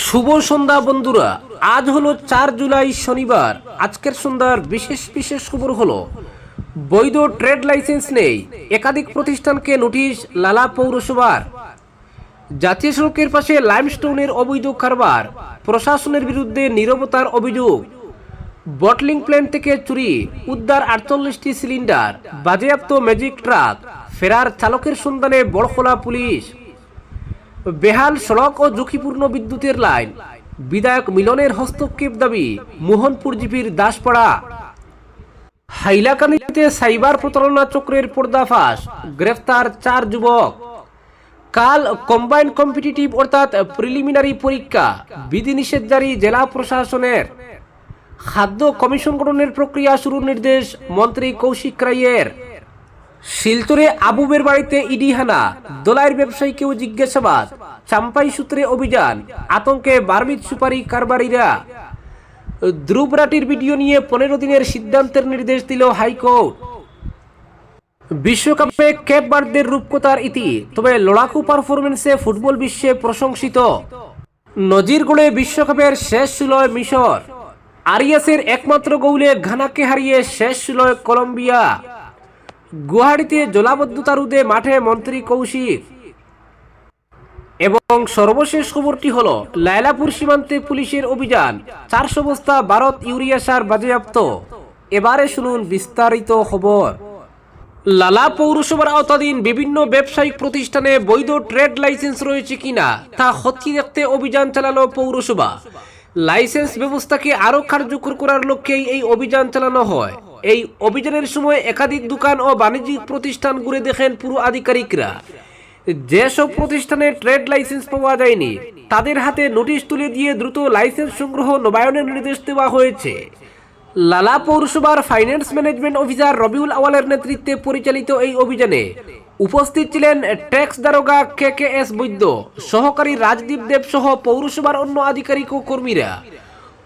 শুভ সন্ধ্যা বন্ধুরা। আজ হলো 4 জুলাই শনিবার। আজকের সন্ধ্যার বিশেষ বিশেষ খবর হলো বৈধ ট্রেড লাইসেন্স নেই, একাধিক প্রতিষ্ঠানকে নোটিশ লালা পৌরসভার। জাতীয় সড়কের পাশে লাইমস্টোনের অবৈধ কারবার, প্রশাসনের বিরুদ্ধে নীরবতার অভিযোগ। বটলিং প্ল্যান্ট থেকে চুরি, উদ্ধার 48টি সিলিন্ডার, বাজেয়াপ্ত ম্যাজিক ট্রাক, ফেরার চালকের সন্ধানে বড়খোলা পুলিশ। বেহাল সড়ক ও ঝুঁকিপূর্ণ বিদ্যুতের লাইন, বিধায়ক মিলনের হস্তক্ষেপ দাবি। মোহনপুর জিপির দাসপাড়া। হাইলাকান্দিতে সাইবার প্রতারণা চক্রের পর্দাফাশ, গ্রেফতার 4 যুবক। কাল কম্বাইন্ড কম্পিটিটিভ অর্থাৎ প্রিলিমিনারি পরীক্ষা, বিধিনিষেধ জারি জেলা প্রশাসনের। খাদ্য কমিশন গঠনের প্রক্রিয়া শুরুর নির্দেশ মন্ত্রী কৌশিক রায়ের। শিলচরে আবুবের বাড়িতে ইডি হানা, দোলাইয়ের ব্যবসায়ীকেও জিজ্ঞাসাবাদ। চাম্পাই সূত্রে অভিযান, আতঙ্কে বার্মিজ সুপারি কারবারিরা। ধ্রুব রাটির ভিডিও নিয়ে 15 দিনের সিদ্ধান্তের নির্দেশ দিল হাইকোর্ট। বিশ্বকাপে কেপ ভার্দের রূপকথার ইতি, তবে লড়াকু পারফরমেন্সে ফুটবল বিশ্বে প্রশংসিত। নজির গড়ে বিশ্বকাপের শেষ ষোলোয় মিশর, আরিয়াসের একমাত্র গোলে ঘানাকে হারিয়ে শেষ ষোলোয় কলম্বিয়া। গুয়াহাটিতে জলাবদ্ধতা রোধে মাঠে মন্ত্রী কৌশিক। এবং সর্বশেষ খবরটি হলো লায়লাপুর সীমান্তে পুলিশের অভিযান, 400 বস্তা ভারত ইউরিয়া সার বাজেয়াপ্ত। এবারে শুনুন বিস্তারিত খবর। লালা পৌরসভার আওতাধীন বিভিন্ন ব্যবসায়িক প্রতিষ্ঠানে বৈধ ট্রেড লাইসেন্স রয়েছে কিনা তা খতিয়ে দেখতে অভিযান চালালো পৌরসভা। লাইসেন্স ব্যবস্থাকে আরো কার্যকর করার লক্ষ্যেই এই অভিযান চালানো হয়। এই অভিযানের সময় একাধিক দোকান ও বাণিজ্যিক প্রতিষ্ঠান ঘুরে দেখেন পুরো আধিকারিকরা। যেসব প্রতিষ্ঠানে ট্রেড লাইসেন্স পাওয়া যায়নি তাদের হাতে নোটিশ তুলে দিয়ে দ্রুত লাইসেন্স সংগ্রহ নবায়নের নির্দেশ দেওয়া হয়েছে। লালা পৌরসভার ফাইন্যান্স ম্যানেজমেন্ট অফিসার রবিউল আওয়ালের নেতৃত্বে পরিচালিত এই অভিযানে উপস্থিত ছিলেন ট্যাক্স দারোগা KKS বৈদ্য, সহকারী রাজদীপ দেব সহ পৌরসভার অন্য আধিকারিক ও কর্মীরা।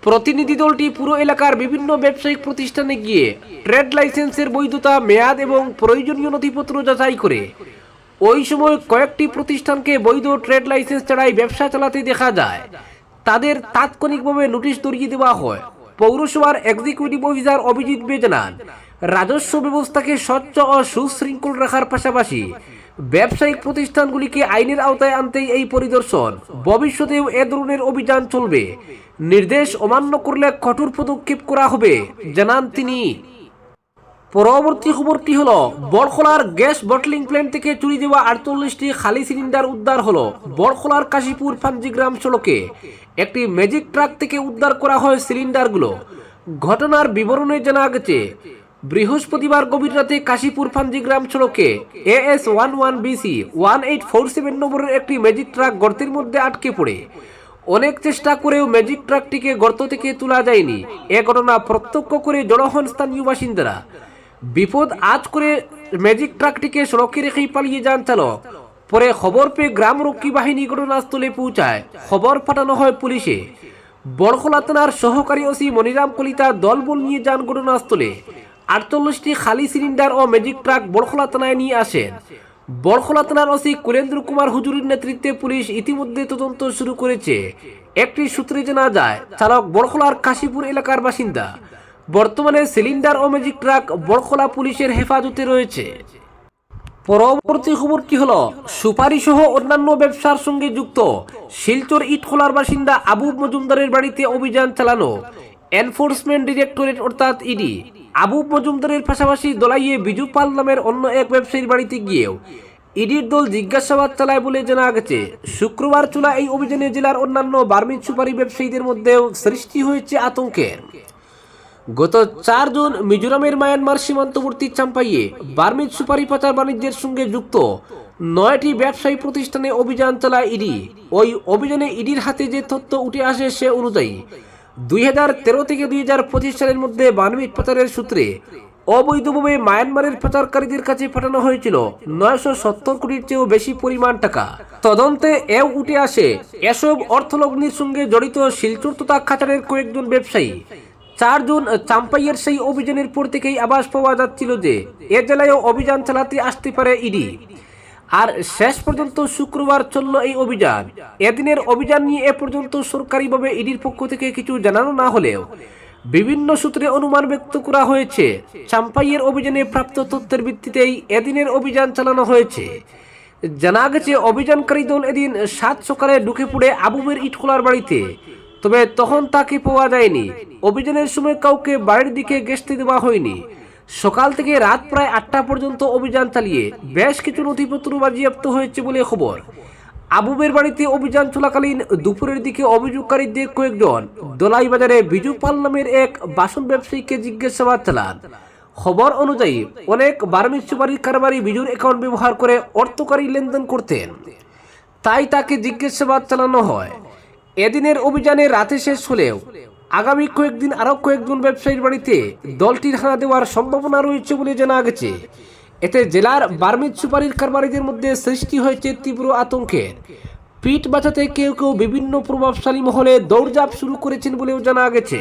প্রতিনিধি দলটি পুরো এলাকার বিভিন্ন ব্যবসায়িক প্রতিষ্ঠানে গিয়ে ট্রেড লাইসেন্সের বৈধতা, মেয়াদ এবং প্রয়োজনীয় নথিপত্র যাচাই করে। ওই সময় কয়েকটি প্রতিষ্ঠানকে বৈধ ট্রেড লাইসেন্স ছাড়াই ব্যবসা চালাতে দেখা যায়। তাদের তাৎক্ষণিকভাবে নোটিশ ধরিয়ে দেওয়া হয়। পৌরসভার এক্সিকিউটিভ অফিসার অভিজিৎ বে জানান, রাজস্ব ব্যবস্থাকে স্বচ্ছ ও সুশৃঙ্খল রাখার পাশাপাশি ব্যবসায়িক প্রতিষ্ঠানগুলিকে আইনের আওতায় আনতেই এই পরিদর্শন। ভবিষ্যতেও এ ধরনের অভিযান চলবে। নির্দেশ অমান্য করলে কঠোর পদক্ষেপ করা হবে জানান তিনি। পরবর্তী খবরটি হলো বড়খোলার গ্যাস বটলিং প্ল্যান্ট থেকে চুরি যাওয়া 48টি খালি সিলিন্ডার উদ্ধার হলো। বড়খোলার কাশীপুর পাঞ্জিগ্রাম সড়কে একটি ম্যাজিক ট্রাক থেকে উদ্ধার করা হয় সিলিন্ডারগুলো। ঘটনার বিবরণে জানা গেছে, বৃহস্পতিবার গভীর রাতে কাশীপুর পাঞ্জিগ্রাম সড়কে AS11BC 1847 নম্বরের একটি ম্যাজিক ট্রাক গর্তের মধ্যে আটকে পড়ে। অনেক চেষ্টা করেও ম্যাজিক ট্রাকটিকে গর্ত থেকে তোলা যায়নি। এ ঘটনা প্রত্যক্ষ করে জড়ো হন স্থানীয় বাসিন্দারা। বিপদ আজ করে ম্যাজিক ট্রাকটিকে সড়কে রেখেই পালিয়ে যান চালক। পরে খবর পেয়ে গ্রাম রক্ষী বাহিনী ঘটনাস্থলে পৌঁছায়। খবর পাঠানো হয় পুলিশে। বড়খোলা থানার সহকারী ওসি মনিরাম কলিতা দলবল নিয়ে যান ঘটনাস্থলে। 48টি খালি সিলিন্ডার ও ম্যাজিক ট্রাক বড়খোলা থানায় নিয়ে আসেন। বড়খোলা থানার ওসি কুলেন্দ্র কুমার হুজুরের নেতৃত্বে পুলিশ ইতিমধ্যে তদন্ত শুরু করেছে। একটি সূত্রে জানা যায়, চালক বড়খোলার কাশীপুর এলাকার বাসিন্দা। বর্তমানে সিলিন্ডার ও ম্যাজিক ট্রাক বড়খোলা পুলিশের হেফাজতে রয়েছে। পরবর্তী খবরটি হলো সুপারি সহ অন্যান্য ব্যবসার সঙ্গে যুক্ত শিলচর ইটখোলার বাসিন্দা আবুব মজুমদারের বাড়িতে অভিযান চালানো এনফোর্সমেন্ট ডিরেক্টরেট অর্থাৎ ইডি। আবুব মজুমদারের পাশাপাশি দলাইয়ে বিজু পাল নামের অন্য এক ব্যবসায়ীর বাড়িতে গিয়েও ইডির দল জিজ্ঞাসাবাদ চালায় বলে জানা গেছে। শুক্রবার চলা এই অভিযানে জেলার অন্যান্য বার্মিজ সুপারি ব্যবসায়ীদের মধ্যেও সৃষ্টি হয়েছে আতঙ্কের। গত 4 জুন মিজোরামের মায়ানমার সীমান্তবর্তী চাম্পাইয়ে বার্মিজ সুপারি পাচার বাণিজ্যের সঙ্গে যুক্ত 9টি ব্যবসায়ী প্রতিষ্ঠানে অভিযান চালায় ইডি। ওই অভিযানে ইডির হাতে যে তথ্য উঠে আসে সে অনুযায়ী 2013 থেকে 2025 সালের মধ্যে বার্মিজ পাচারের সূত্রে অবৈধভাবে মায়ানমারের পাচারকারীদের কাছে পাঠানো হয়েছিল 970 কোটির চেয়েও বেশি পরিমাণ টাকা। তদন্তে এও উঠে আসে এসব অর্থলগ্নির সঙ্গে জড়িত শিলচর তথা খাচারের কয়েকজন ব্যবসায়ী। 4 জুন চাম্পাইয়ের সেই অভিযানের পর থেকেই আভাস পাওয়া যাচ্ছিল যে এ জেলায়ও অভিযান চালাতে আসতে পারে ইডি। আর শেষ পর্যন্ত শুক্রবার চলল এই অভিযান। এদিনের অভিযান নিয়ে এ পর্যন্ত সরকারিভাবে ইডির পক্ষ থেকে কিছু জানানো না হলেও বিভিন্ন সূত্রে অনুমান ব্যক্ত করা হয়েছে চাম্পাইয়ের অভিযানে প্রাপ্ত তথ্যের ভিত্তিতেই এদিনের অভিযান চালানো হয়েছে। জানা গেছে অভিযানকারী দল এদিন 7 সকালে ঢুকে পড়ে আবুবের ইটখোলার বাড়িতে, তবে তখন তাকে পাওয়া যায়নি। অভিযানের সময় কাউকে বাড়ির দিকে গেস্তে দেওয়া হয়নি। সকাল থেকে রাত প্রায় 8টা পর্যন্ত অভিযান চালিয়ে বেশ কিছু নথিপত্র বাজেয়াপ্ত হয়েছে বলে খবর। আবুবের বাড়িতে অভিযান চলাকালীন দুপুরের দিকে অভিযোগকারীদের কয়েকজন দোলাই বাজারে বিজু পাল নামের এক বাসন ব্যবসায়ীকে জিজ্ঞাসাবাদ চালান। খবর অনুযায়ী অনেক বার্মিজ সুপারির কারবারি বিজুর অ্যাকাউন্ট ব্যবহার করে অর্থকারী লেনদেন করতেন, তাই তাকে জিজ্ঞাসাবাদ চালানো হয়। এদিনের অভিযানে রাতে শেষ হলেও আগামী কয়েকদিন আরও কয়েকজন ব্যবসায়ীর বাড়িতে দলটির হানা দেওয়ার সম্ভাবনা রয়েছে বলে জানা গেছে। এতে জেলার বার্মিজ সুপারির কারবারিদের মধ্যে সৃষ্টি হয়েছে তীব্র আতঙ্কের। পিঠ বাঁচাতে কেউ কেউ বিভিন্ন প্রভাবশালী মহলে দৌড়ঝাঁপ শুরু করেছেন বলেও জানা গেছে।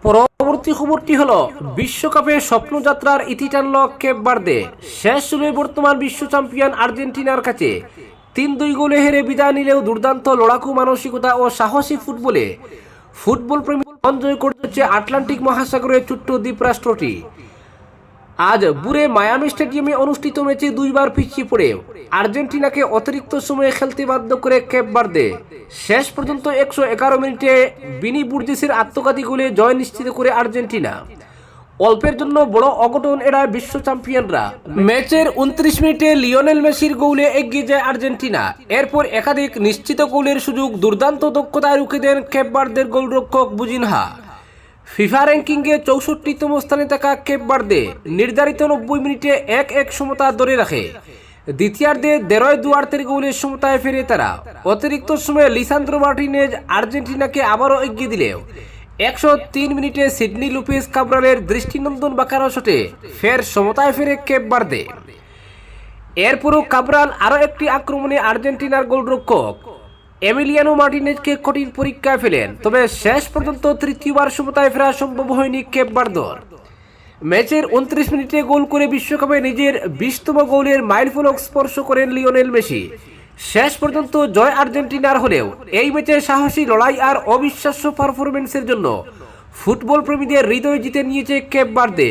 পরবর্তী খবরটি হলো বিশ্বকাপে স্বপ্নযাত্রার ইতি টানল কেপ ভার্দে। শেষ হলে বর্তমান বিশ্ব চ্যাম্পিয়ন আর্জেন্টিনার কাছে 3-2 গোলে হেরে বিদায় নিলেও দুর্দান্ত লড়াকু মানসিকতা ও সাহসী ফুটবল প্রেমী জয় করছে আটলান্টিক মহাসাগরের ছোট্ট দ্বীপরাষ্ট্রটি। আজ বুরে মায়ামি স্টেডিয়ামে অনুষ্ঠিত ম্যাচে 2বার পিছিয়ে পড়ে আর্জেন্টিনাকে অতিরিক্ত সময়ে খেলতে বাধ্য করে কেপ ভার্দে শেষ পর্যন্ত 111 মিনিটে বিনি বুর্জিসের আত্মঘাতী গোলে জয় নিশ্চিত করে আর্জেন্টিনা। অল্পের জন্য বড় অঘটন এড়ায় বিশ্ব চ্যাম্পিয়নরা। ম্যাচের 29 মিনিটে লিওনেল মেসির গোলে এগিয়ে যায় আর্জেন্টিনা। এরপর একাধিক নিশ্চিত গোলের সুযোগ দুর্দান্ত দক্ষতায় রুখে দেন কেপ ভার্দের গোলরক্ষক বুজিনহা। ফিফা র্যাঙ্কিংয়ে 64তম স্থানে থাকা কেপ ভার্দে নির্ধারিত 90 মিনিটে 1-1 সমতা ধরে রাখে। দ্বিতীয়ার্ধে দেরয় দুয়ার্তের গোলের সমতায় ফেরে তারা। অতিরিক্ত সময়ে লিসান্দ্রো মার্টিনেজ আর্জেন্টিনাকে আবারও এগিয়ে দিলেও 103 মিনিটে সিডনি লুপিস কাব্রালের দৃষ্টিনন্দন বাঁকানো শটে ফের সমতায় ফেরে কেপ ভার্দে। এরপরও কাব্রাল আরও একটি আক্রমণে আর্জেন্টিনার গোলরক্ষক এমিলিয়ানো মার্টিনেজকে কঠিন পরীক্ষায় ফেলেন, তবে শেষ পর্যন্ত তৃতীয়বার সমতায় ফেরা সম্ভব হয়নি কেপ ভার্দের। ম্যাচের 29 মিনিটে গোল করে বিশ্বকাপে নিজের 20তম গোলের মাইলফলক স্পর্শ করেন লিওনেল মেসি। শেষ পর্যন্ত জয় আর্জেন্টিনার হলেও এই ম্যাচে সাহসী লড়াই আর অবিশ্বাস্য পারফরম্যান্সের জন্য ফুটবল প্রেমীদের হৃদয় জিতে নিয়েছে কেপ ভার্দে।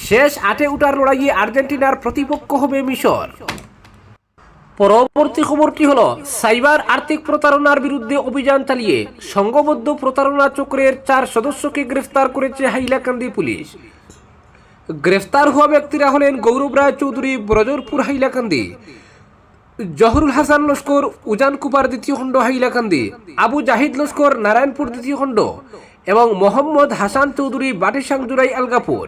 শেষ 8-এ ওঠার লড়াইয়ে আর্জেন্টিনার প্রতিপক্ষ হবে মিশর। পরবর্তী খবরটি হলো সাইবার আর্থিক প্রতারণার বিরুদ্ধে অভিযান চালিয়ে সংঘবদ্ধ প্রতারণা চক্রের 4 সদস্যকে গ্রেফতার করেছে হাইলাকান্দি পুলিশ। গ্রেফতার হওয়া ব্যক্তিরা হলেন গৌরব রায় চৌধুরী ব্রজরপুর হাইলাকান্দি, জহরুল হাসান লস্কর উজান কুপার 2য় খণ্ড হাইলাকান্দি, আবু জাহিদ লস্কর নারায়ণপুর 2য় খণ্ড এবং মোহাম্মদ হাসান চৌধুরী বাটিসাংজুরাই আলগাপুর।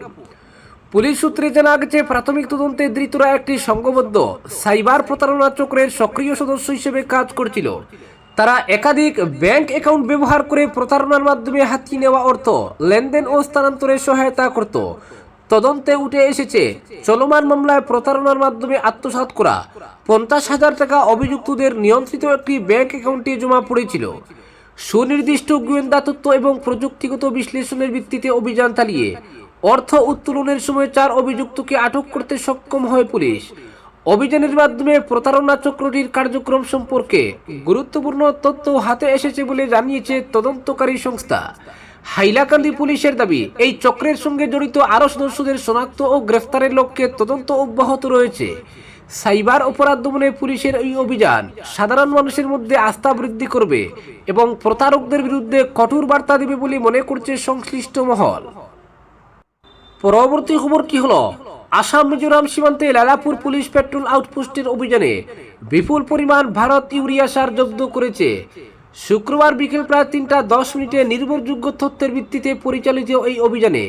পুলিশ সূত্রে জানা গেছে প্রাথমিক তদন্তে ধৃতরা একটি সংঘবদ্ধ সাইবার প্রতারণা চক্রের সক্রিয় সদস্য হিসেবে কাজ করছিল। তারা একাধিক ব্যাংক অ্যাকাউন্ট ব্যবহার করে প্রতারণার মাধ্যমে হাতিয়ে নেওয়া অর্থ লেনদেন ও স্থানান্তরে সহায়তা করত। তদন্তে উঠে এসেছে চলমান মামলায় প্রতারণার মাধ্যমে আত্মসাৎ করা 50,000 টাকা অভিযুক্তদের নিয়ন্ত্রিত একটি ব্যাংক অ্যাকাউন্টে জমা পড়েছিল। সুনির্দিষ্ট গোয়েন্দা তথ্য এবং প্রযুক্তিগত বিশ্লেষণের ভিত্তিতে অভিযান চালিয়ে অর্থ উত্তোলনের সময় 4 অভিযুক্তকে আটক করতে সক্ষম হয় পুলিশ। অভিযানের মাধ্যমে প্রতারণা চক্রটির কার্যক্রম সম্পর্কে গুরুত্বপূর্ণ তথ্য হাতে এসেছে বলে জানিয়েছে তদন্তকারী সংস্থা। হাইলাকান্দি পুলিশের দাবি, এই চক্রের সঙ্গে জড়িত আরও সদস্যদের শনাক্ত ও গ্রেফতারের লক্ষ্যে তদন্ত অব্যাহত রয়েছে। সাইবার অপরাধ দমনে পুলিশের এই অভিযান সাধারণ মানুষের মধ্যে আস্থা বৃদ্ধি করবে এবং প্রতারকদের বিরুদ্ধে কঠোর বার্তা দেবে বলে মনে করছে সংশ্লিষ্ট মহল। পরবর্তী খবরটি হলো আসাম মিজোরাম সীমান্তে লালাপুর পুলিশ পেট্রোল আউটপোস্টের অভিযানে বিপুল পরিমাণ ভারত ইউরিয়া সার জব্দ করেছে। শুক্রবার বিকেল প্রায় 3টা 10 মিনিটে নির্ভরযোগ্য তথ্যের ভিত্তিতে পরিচালিত এই অভিযানে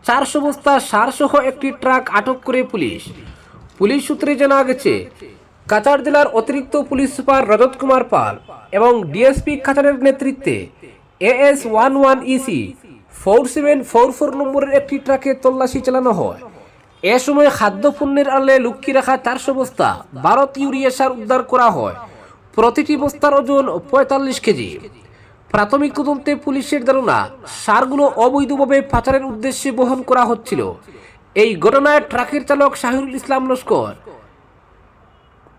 400 বস্তা সার সহ একটি ট্রাক আটক করে পুলিশ। পুলিশ সূত্রে জানা গেছে কাছাড় জেলার অতিরিক্ত পুলিশ সুপার রজত কুমার পাল এবং ডিএসপি কাছাড়ের নেতৃত্বে AS11EC 4744 নম্বরের একটি ট্রাকে তল্লাশি চালানো হয়। এ সময় খাদ্যপণ্যের আড়ালে লুকিয়ে রাখা 400 বস্তা ভারত ইউরিয়া সার উদ্ধার করা হয়। প্রতিটি বস্তার ওজন 45 কেজি। প্রাথমিক তদন্তে পুলিশের ধারণা সারগুলো অবৈধভাবে পাচারের উদ্দেশ্যে বহন করা হচ্ছিল। এই ঘটনায় ট্রাকের চালক শাহিরুল ইসলাম লস্কর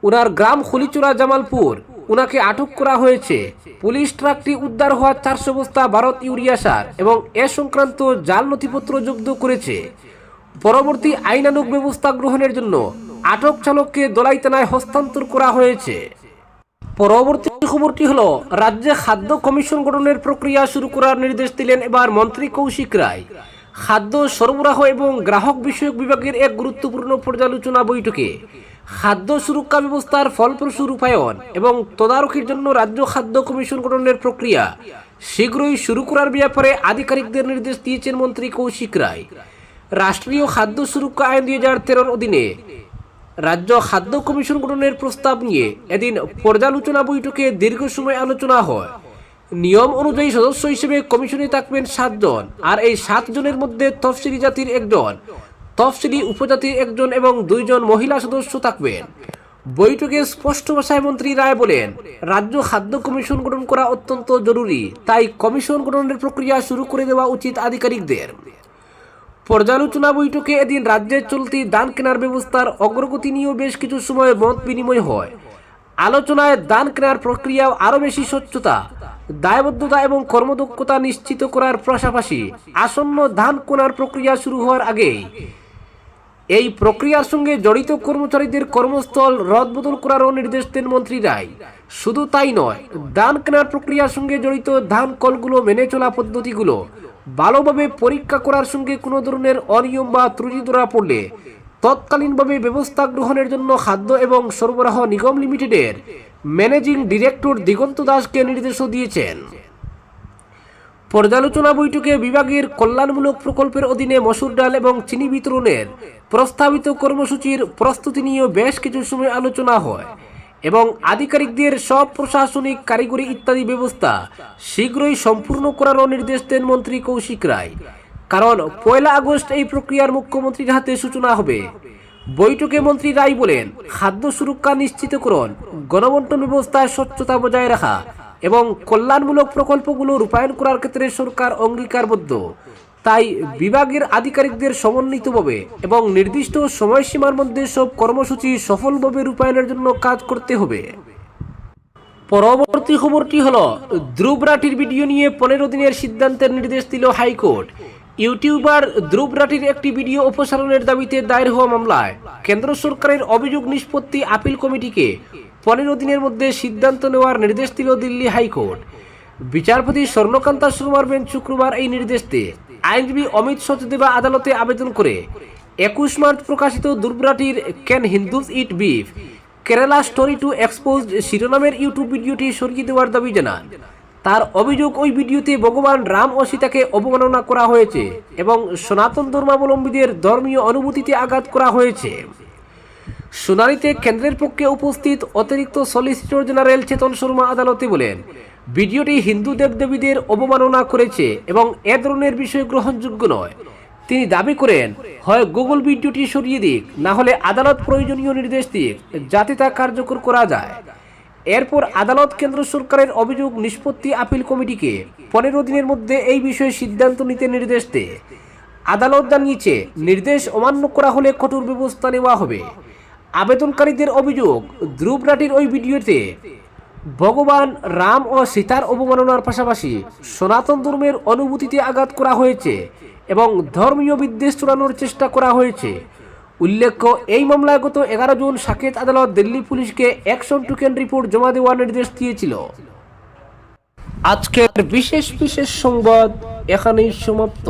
উনার গ্রাম খলিচুরা জামালপুর, উনাকে আটক করা হয়েছে। পুলিশ ট্রাকটি উদ্ধার হওয়া 400 বস্তা ভারত ইউরিয়া সার এবং এ সংক্রান্ত জাল নথিপত্র জব্দ করেছে। পরবর্তী আইনানুগ ব্যবস্থা গ্রহণের জন্য আটক চালককে দলাই থানায় হস্তান্তর করা হয়েছে। পরবর্তী খবরটি হলো, রাজ্যে খাদ্য কমিশন গঠনের প্রক্রিয়া শুরু করার নির্দেশ দিলেন এবার মন্ত্রী কৌশিক রায়। খাদ্য সরবরাহ এবং গ্রাহক বিষয়ক বিভাগের এক গুরুত্বপূর্ণ পর্যালোচনা বৈঠকে খাদ্য সুরক্ষা ব্যবস্থার ফলপ্রসূ রূপায়ণ এবং তদারকির জন্য রাজ্য খাদ্য কমিশন গঠনের প্রক্রিয়া শীঘ্রই শুরু করার ব্যাপারে আধিকারিকদের নির্দেশ দিয়েছেন মন্ত্রী কৌশিক রায়। রাষ্ট্রীয় খাদ্য সুরক্ষা আইন 2013 অধীনে রাজ্য খাদ্য কমিশন গঠনের প্রস্তাব নিয়ে এদিন পর্যালোচনা বৈঠকে দীর্ঘ সময় আলোচনা হয়। নিয়ম অনুযায়ী সদস্য হিসেবে কমিশনে থাকবেন 7 জন, আর এই 7 জনের মধ্যে তফসিলি জাতির 1 জন, তফসিলি উপজাতির 1 জন এবং 2 জন মহিলা সদস্য থাকবেন। বৈঠকে স্পষ্ট ভাষায় মন্ত্রী রায় বলেন, রাজ্য খাদ্য কমিশন গঠন করা অত্যন্ত জরুরি, তাই কমিশন গঠনের প্রক্রিয়া শুরু করে দেওয়া উচিত আধিকারিকদের। পর্যালোচনা বৈঠকে এদিন রাজ্যের চলতি ধান কেনার ব্যবস্থার অগ্রগতি নিয়েও বেশ কিছু সময় মত বিনিময় হয়। আলোচনায় ধান কেনার প্রক্রিয়া আরও বেশি স্বচ্ছতা, দায়বদ্ধতা এবং কর্মদক্ষতা নিশ্চিত করার পাশাপাশি আসন্ন ধান কেনার প্রক্রিয়া শুরু হওয়ার আগেই এই প্রক্রিয়ার সঙ্গে জড়িত কর্মচারীদের কর্মস্থল রদবদল করারও নির্দেশ দেন মন্ত্রী রায়। শুধু তাই নয়, ধান কেনার প্রক্রিয়ার সঙ্গে জড়িত ধান কলগুলো মেনে চলা পদ্ধতিগুলো ভালোভাবে পরীক্ষা করার সঙ্গে কোনো ধরনের অনিয়ম বা ত্রুটি ধরা পড়লে তৎকালীনভাবে ব্যবস্থা গ্রহণের জন্য খাদ্য এবং সরবরাহ নিগম লিমিটেডের ম্যানেজিং ডিরেক্টর দিগন্ত দাসকে নির্দেশও দিয়েছেন। পর্যালোচনা বৈঠকে বিভাগের কল্যাণমূলক প্রকল্পের অধীনে মসুর ডাল এবং চিনি বিতরণের প্রস্তাবিত কর্মসূচির প্রস্তুতি নিয়েও বেশ কিছু সময় আলোচনা হয় এবং আধিকারিকদের সব প্রশাসনিক, কারিগরি ইত্যাদি ব্যবস্থা শীঘ্রই সম্পূর্ণ করারও নির্দেশ দেন মন্ত্রী কৌশিক রায়। কারণ 1 আগস্ট এই প্রক্রিয়ার মুখ্যমন্ত্রীর হাতে সূচনা হবে। বৈঠকে মন্ত্রী রায় বলেন, খাদ্য সুরক্ষা নিশ্চিতকরণ, গণবন্টন ব্যবস্থায় স্বচ্ছতা বজায় রাখা এবং কল্যাণমূলক প্রকল্পগুলো রূপায়ণ করার ক্ষেত্রে সরকার অঙ্গীকারবদ্ধ। তাই বিভাগের আধিকারিকদের সমন্বিতভাবে এবং নির্দিষ্ট সময়সীমার মধ্যে সব কর্মসূচি সফলভাবে রূপায়ণের জন্য কাজ করতে হবে। পরবর্তী খবরটি হলো, ধ্রুব রাঠির ভিডিও নিয়ে 15 দিনের সিদ্ধান্তের নির্দেশ দিল হাইকোর্ট। ইউটিউবার ধ্রুব রাঠির একটি ভিডিও অপসারণের দাবিতে দায়ের হওয়া মামলায় কেন্দ্র সরকারের অভিযোগ নিষ্পত্তি আপিল কমিটিকে 15 দিনের মধ্যে সিদ্ধান্ত নেওয়ার নির্দেশ দিল দিল্লি হাইকোর্ট। বিচারপতি স্বর্ণকান্তা শর্মার বেঞ্চ শুক্রবার এই নির্দেশ দেয়। আইনজীবী অমিত সচদেবা আদালতে আবেদন করে 21 মার্চ প্রকাশিত ধ্রুব রাঠির can Hindus eat beef, Kerala story two exposed শিরোনামের ইউটিউব ভিডিওটি সরিয়ে দেওয়ার দাবি জানান। তার অভিযোগ, ওই ভিডিওতে ভগবান রাম ও সীতাকে অবমাননা করা হয়েছে এবং সনাতন ধর্মাবলম্বীদের ধর্মীয় অনুভূতিতে আঘাত করা হয়েছে। শুনানিতে কেন্দ্রের পক্ষে উপস্থিত অতিরিক্ত সলিসিটর জেনারেল চেতন শর্মা আদালতে বলেন, ভিডিওটি হিন্দু দেবদেবীদের অবমাননা করেছে এবং এ ধরনের বিষয় গ্রহণযোগ্য নয়। তিনি দাবি করেন, হয় গুগল ভিডিওটি সরিয়ে দিক, না হলে আদালত প্রয়োজনীয় নির্দেশ দিক যাতে তা কার্যকর করা যায়। এরপর আদালত কেন্দ্র সরকারের অভিযোগ নিষ্পত্তি আপিল কমিটিকে 15 দিনের মধ্যে এই বিষয়ে সিদ্ধান্ত নিতে নির্দেশ দেয়। আদালত জানিয়েছে, নির্দেশ অমান্য করা হলে কঠোর ব্যবস্থা নেওয়া হবে। আবেদনকারীদের অভিযোগ, ধ্রুব রাঠির ওই ভিডিওতে ভগবান রাম ও সীতার অবমাননার পাশাপাশি সনাতন ধর্মের অনুভূতিতে আঘাত করা হয়েছে এবং ধর্মীয় বিদ্বেষ ছড়ানোর চেষ্টা করা হয়েছে। উল্লেখ্য, এই মামলায় গত 11 জুন সাকেত আদালত দিল্লি পুলিশকে অ্যাকশন টোকেন রিপোর্ট জমা দেওয়ার নির্দেশ দিয়েছিল। আজকের বিশেষ সংবাদ এখানেই সমাপ্ত।